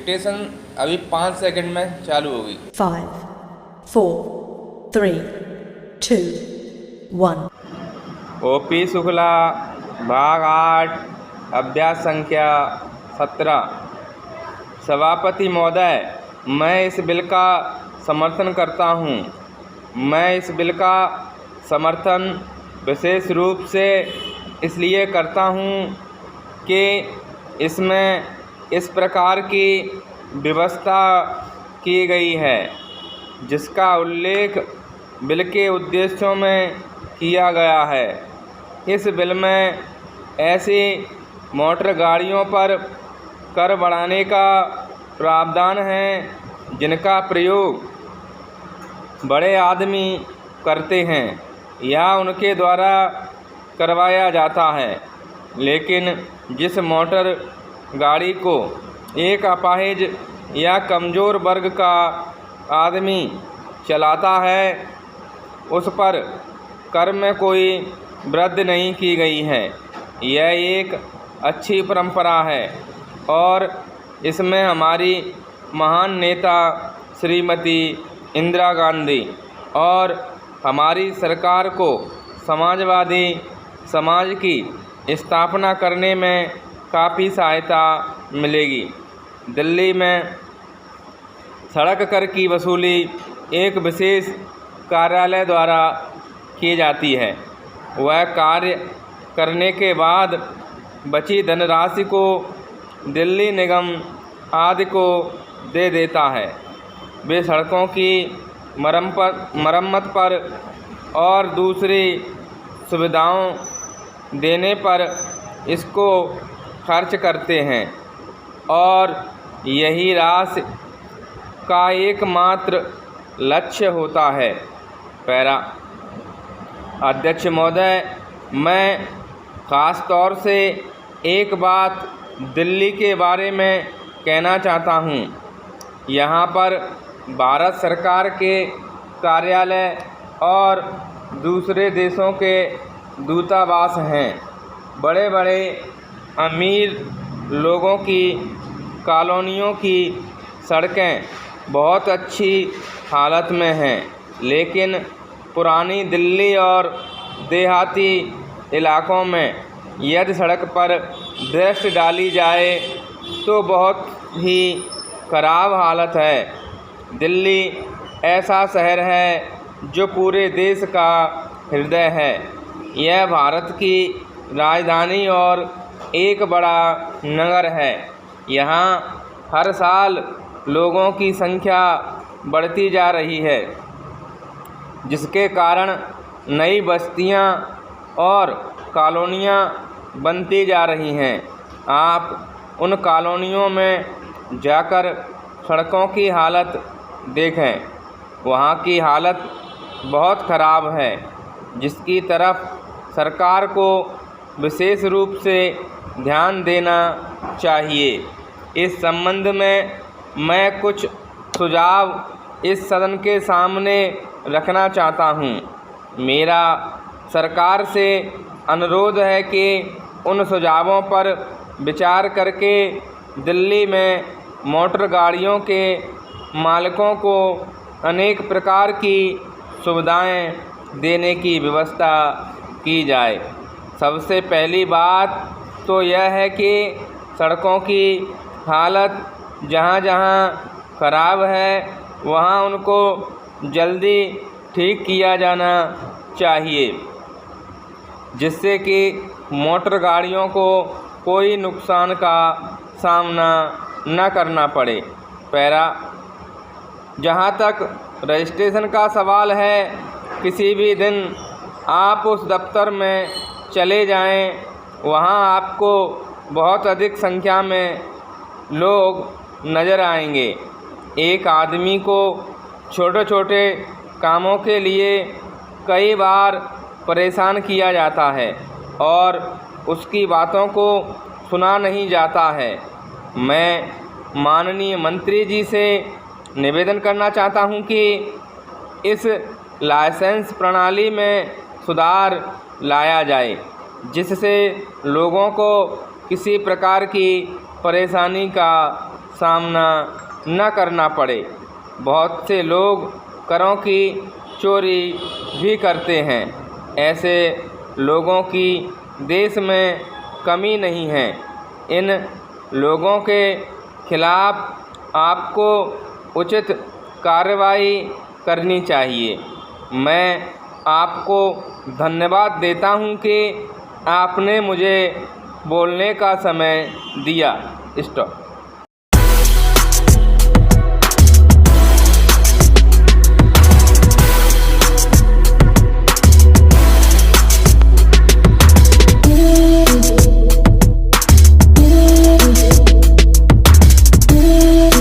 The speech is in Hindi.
डिक्टेशन अभी 5 सेकंड में चालू होगी। 5, 4, 3, 2, 1। ओपी शुक्ला, भाग 8, अभ्यास संख्या 17। सभापति महोदय, मैं इस बिल का समर्थन करता हूँ। मैं इस बिल का समर्थन विशेष रूप से इसलिए करता हूँ कि इसमें इस प्रकार की व्यवस्था की गई है जिसका उल्लेख बिल के उद्देश्यों में किया गया है। इस बिल में ऐसी मोटर गाड़ियों पर कर बढ़ाने का प्रावधान है जिनका प्रयोग बड़े आदमी करते हैं या उनके द्वारा करवाया जाता है, लेकिन जिस मोटर गाड़ी को एक अपाहिज या कमज़ोर वर्ग का आदमी चलाता है उस पर कर में कोई वृद्धि नहीं की गई है। यह एक अच्छी परंपरा है और इसमें हमारी महान नेता श्रीमती इंदिरा गांधी और हमारी सरकार को समाजवादी समाज की स्थापना करने में काफ़ी सहायता मिलेगी। दिल्ली में सड़क कर की वसूली एक विशेष कार्यालय द्वारा की जाती है। वह कार्य करने के बाद बची धनराशि को दिल्ली निगम आदि को दे देता है। वे सड़कों की मरम्मत पर और दूसरी सुविधाओं देने पर इसको खर्च करते हैं और यही राशि का एकमात्र लक्ष्य होता है। पैरा अध्यक्ष महोदय, मैं ख़ास तौर से एक बात दिल्ली के बारे में कहना चाहता हूँ। यहाँ पर भारत सरकार के कार्यालय और दूसरे देशों के दूतावास हैं। बड़े बड़े अमीर लोगों की कॉलोनियों की सड़कें बहुत अच्छी हालत में हैं, लेकिन पुरानी दिल्ली और देहाती इलाकों में यदि सड़क पर दृष्टि डाली जाए तो बहुत ही खराब हालत है। दिल्ली ऐसा शहर है जो पूरे देश का हृदय है। यह भारत की राजधानी और एक बड़ा नगर है। यहाँ हर साल लोगों की संख्या बढ़ती जा रही है, जिसके कारण नई बस्तियाँ और कॉलोनियाँ बनती जा रही हैं। आप उन कॉलोनियों में जाकर सड़कों की हालत देखें। वहाँ की हालत बहुत ख़राब है, जिसकी तरफ सरकार को विशेष रूप से ध्यान देना चाहिए। इस संबंध में मैं कुछ सुझाव इस सदन के सामने रखना चाहता हूँ। मेरा सरकार से अनुरोध है कि उन सुझावों पर विचार करके दिल्ली में मोटर गाड़ियों के मालिकों को अनेक प्रकार की सुविधाएं देने की व्यवस्था की जाए। सबसे पहली बात तो यह है कि सड़कों की हालत जहाँ जहाँ खराब है वहाँ उनको जल्दी ठीक किया जाना चाहिए, जिससे कि मोटर गाड़ियों को कोई नुकसान का सामना न करना पड़े। पैरा जहाँ तक रजिस्ट्रेशन का सवाल है, किसी भी दिन आप उस दफ्तर में चले जाएं, वहाँ आपको बहुत अधिक संख्या में लोग नज़र आएंगे। एक आदमी को छोटे छोटे कामों के लिए कई बार परेशान किया जाता है और उसकी बातों को सुना नहीं जाता है। मैं माननीय मंत्री जी से निवेदन करना चाहता हूं कि इस लाइसेंस प्रणाली में सुधार लाया जाए, जिससे लोगों को किसी प्रकार की परेशानी का सामना न करना पड़े। बहुत से लोग करों की चोरी भी करते हैं। ऐसे लोगों की देश में कमी नहीं है। इन लोगों के खिलाफ़ आपको उचित कार्रवाई करनी चाहिए। मैं आपको धन्यवाद देता हूँ कि आपने मुझे बोलने का समय दिया। स्टॉप।